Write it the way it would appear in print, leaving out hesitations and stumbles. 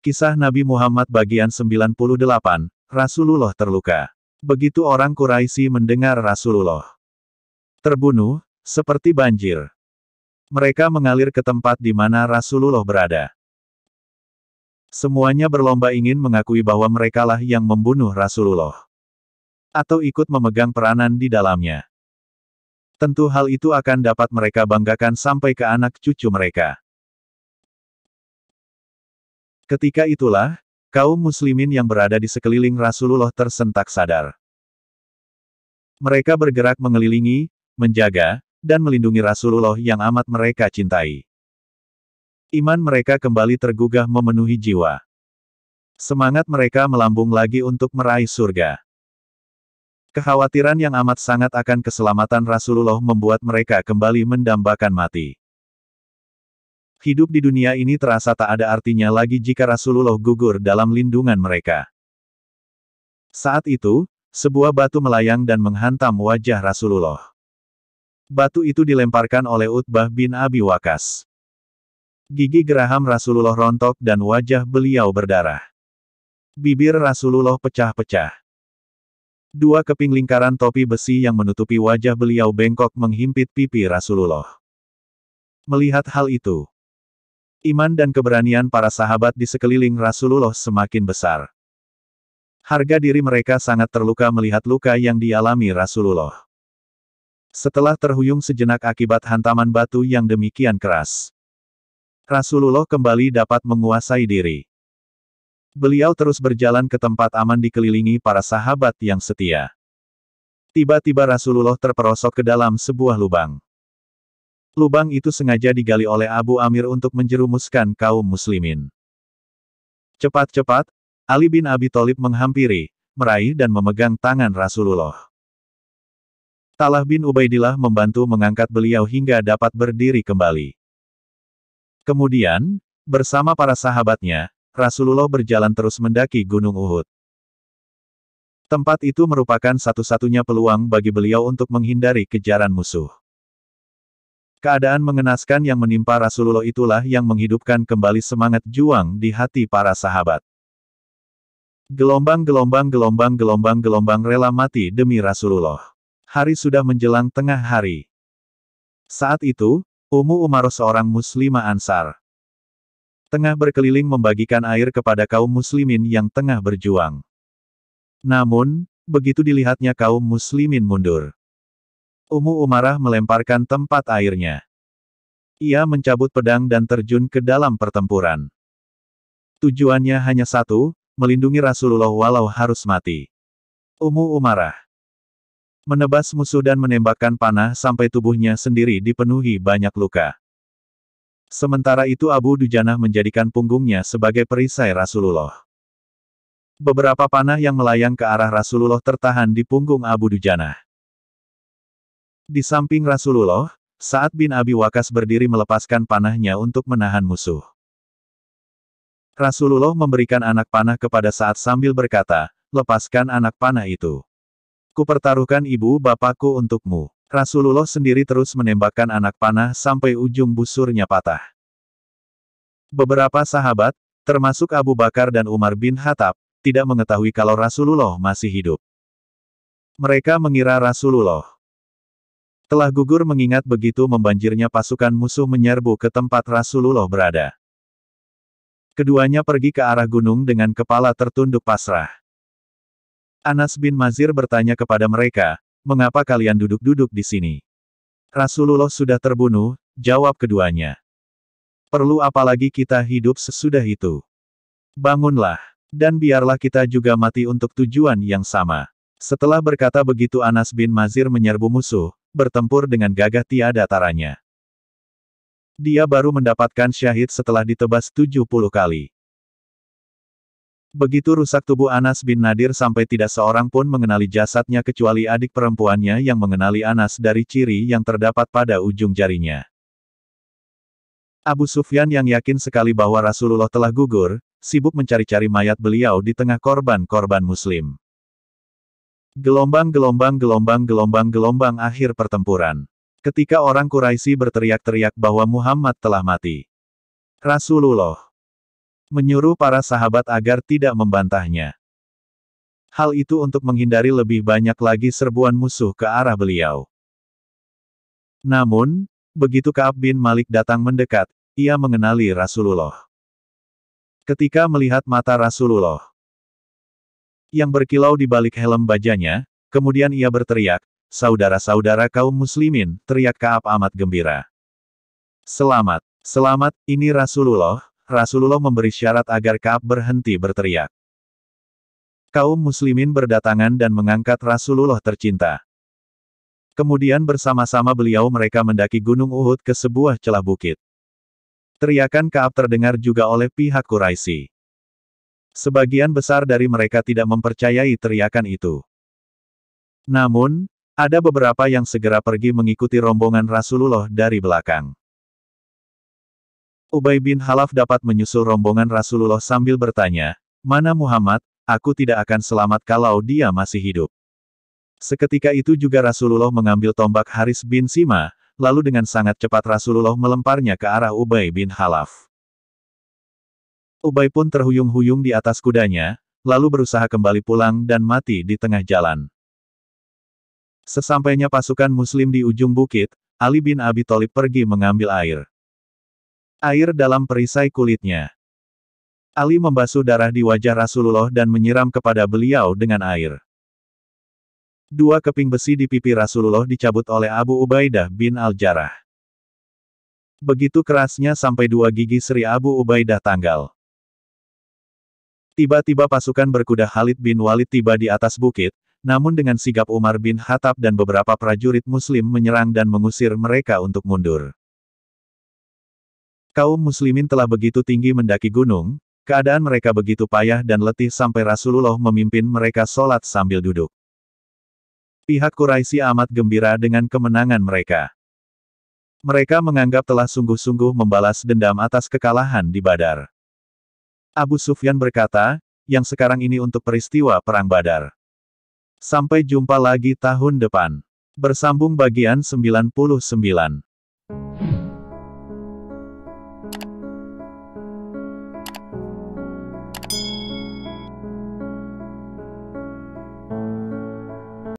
Kisah Nabi Muhammad bagian 98, Rasulullah terluka. Begitu orang Quraisy mendengar Rasulullah terbunuh, seperti banjir, mereka mengalir ke tempat di mana Rasulullah berada. Semuanya berlomba ingin mengakui bahwa merekalah yang membunuh Rasulullah, atau ikut memegang peranan di dalamnya. Tentu hal itu akan dapat mereka banggakan sampai ke anak cucu mereka. Ketika itulah, kaum muslimin yang berada di sekeliling Rasulullah tersentak sadar. Mereka bergerak mengelilingi, menjaga, dan melindungi Rasulullah yang amat mereka cintai. Iman mereka kembali tergugah memenuhi jiwa. Semangat mereka melambung lagi untuk meraih surga. Kekhawatiran yang amat sangat akan keselamatan Rasulullah membuat mereka kembali mendambakan mati. Hidup di dunia ini terasa tak ada artinya lagi jika Rasulullah gugur dalam lindungan mereka. Saat itu, sebuah batu melayang dan menghantam wajah Rasulullah. Batu itu dilemparkan oleh Utbah bin Abi Waqqas. Gigi geraham Rasulullah rontok dan wajah beliau berdarah. Bibir Rasulullah pecah-pecah. Dua keping lingkaran topi besi yang menutupi wajah beliau bengkok menghimpit pipi Rasulullah. Melihat hal itu, iman dan keberanian para sahabat di sekeliling Rasulullah semakin besar. Harga diri mereka sangat terluka melihat luka yang dialami Rasulullah. Setelah terhuyung sejenak akibat hantaman batu yang demikian keras, Rasulullah kembali dapat menguasai diri. Beliau terus berjalan ke tempat aman dikelilingi para sahabat yang setia. Tiba-tiba Rasulullah terperosok ke dalam sebuah lubang. Lubang itu sengaja digali oleh Abu Amir untuk menjerumuskan kaum muslimin. Cepat-cepat, Ali bin Abi Thalib menghampiri, meraih dan memegang tangan Rasulullah. Talha bin Ubaidillah membantu mengangkat beliau hingga dapat berdiri kembali. Kemudian, bersama para sahabatnya, Rasulullah berjalan terus mendaki Gunung Uhud. Tempat itu merupakan satu-satunya peluang bagi beliau untuk menghindari kejaran musuh. Keadaan mengenaskan yang menimpa Rasulullah itulah yang menghidupkan kembali semangat juang di hati para sahabat. Gelombang-gelombang rela mati demi Rasulullah. Hari sudah menjelang tengah hari. Saat itu, Ummu Umaroh seorang muslimah Ansar tengah berkeliling membagikan air kepada kaum muslimin yang tengah berjuang. Namun, begitu dilihatnya kaum muslimin mundur, Ummu Umarah melemparkan tempat airnya. Ia mencabut pedang dan terjun ke dalam pertempuran. Tujuannya hanya satu, melindungi Rasulullah walau harus mati. Ummu Umarah menebas musuh dan menembakkan panah sampai tubuhnya sendiri dipenuhi banyak luka. Sementara itu Abu Dujanah menjadikan punggungnya sebagai perisai Rasulullah. Beberapa panah yang melayang ke arah Rasulullah tertahan di punggung Abu Dujanah. Di samping Rasulullah, Sa'ad bin Abi Waqqas berdiri melepaskan panahnya untuk menahan musuh. Rasulullah memberikan anak panah kepada Sa'ad sambil berkata, "Lepaskan anak panah itu. Kupertaruhkan ibu bapakku untukmu." Rasulullah sendiri terus menembakkan anak panah sampai ujung busurnya patah. Beberapa sahabat, termasuk Abu Bakar dan Umar bin Khattab, tidak mengetahui kalau Rasulullah masih hidup. Mereka mengira Rasulullah telah gugur mengingat begitu membanjirnya pasukan musuh menyerbu ke tempat Rasulullah berada. Keduanya pergi ke arah gunung dengan kepala tertunduk pasrah. Anas bin Mazir bertanya kepada mereka, "Mengapa kalian duduk-duduk di sini?" "Rasulullah sudah terbunuh," jawab keduanya. "Perlu apa lagi kita hidup sesudah itu? Bangunlah, dan biarlah kita juga mati untuk tujuan yang sama." Setelah berkata begitu Anas bin Mazir menyerbu musuh, bertempur dengan gagah tiada taranya. Dia baru mendapatkan syahid setelah ditebas 70 kali. Begitu rusak tubuh Anas bin Nadir sampai tidak seorang pun mengenali jasadnya kecuali adik perempuannya yang mengenali Anas dari ciri yang terdapat pada ujung jarinya. Abu Sufyan yang yakin sekali bahwa Rasulullah telah gugur, sibuk mencari-cari mayat beliau di tengah korban-korban muslim. Gelombang akhir pertempuran. Ketika orang Quraisy berteriak-teriak bahwa Muhammad telah mati, Rasulullah menyuruh para sahabat agar tidak membantahnya. Hal itu untuk menghindari lebih banyak lagi serbuan musuh ke arah beliau. Namun, begitu Ka'ab bin Malik datang mendekat, ia mengenali Rasulullah. Ketika melihat mata Rasulullah yang berkilau di balik helm bajanya, kemudian ia berteriak, "Saudara-saudara kaum muslimin," teriak Ka'ab amat gembira. "Selamat, selamat, ini Rasulullah." Rasulullah memberi syarat agar Ka'ab berhenti berteriak. Kaum muslimin berdatangan dan mengangkat Rasulullah tercinta. Kemudian bersama-sama mereka mendaki Gunung Uhud ke sebuah celah bukit. Teriakan Ka'ab terdengar juga oleh pihak Quraisy. Sebagian besar dari mereka tidak mempercayai teriakan itu. Namun, ada beberapa yang segera pergi mengikuti rombongan Rasulullah dari belakang. Ubay bin Khalaf dapat menyusul rombongan Rasulullah sambil bertanya, "Mana Muhammad? Aku tidak akan selamat kalau dia masih hidup." Seketika itu juga Rasulullah mengambil tombak Haris bin Sima, lalu dengan sangat cepat Rasulullah melemparnya ke arah Ubay bin Khalaf. Ubay pun terhuyung-huyung di atas kudanya, lalu berusaha kembali pulang dan mati di tengah jalan. Sesampainya pasukan Muslim di ujung bukit, Ali bin Abi Thalib pergi mengambil air. Air dalam perisai kulitnya. Ali membasuh darah di wajah Rasulullah dan menyiram kepada beliau dengan air. Dua keping besi di pipi Rasulullah dicabut oleh Abu Ubaidah bin Al-Jarrah. Begitu kerasnya sampai dua gigi seri Abu Ubaidah tanggal. Tiba-tiba pasukan berkuda Khalid bin Walid tiba di atas bukit, namun dengan sigap Umar bin Khattab dan beberapa prajurit Muslim menyerang dan mengusir mereka untuk mundur. Kaum muslimin telah begitu tinggi mendaki gunung, keadaan mereka begitu payah dan letih sampai Rasulullah memimpin mereka sholat sambil duduk. Pihak Quraisy amat gembira dengan kemenangan mereka. Mereka menganggap telah sungguh-sungguh membalas dendam atas kekalahan di Badar. Abu Sufyan berkata, "Yang sekarang ini untuk peristiwa Perang Badar. Sampai jumpa lagi tahun depan." Bersambung bagian 99.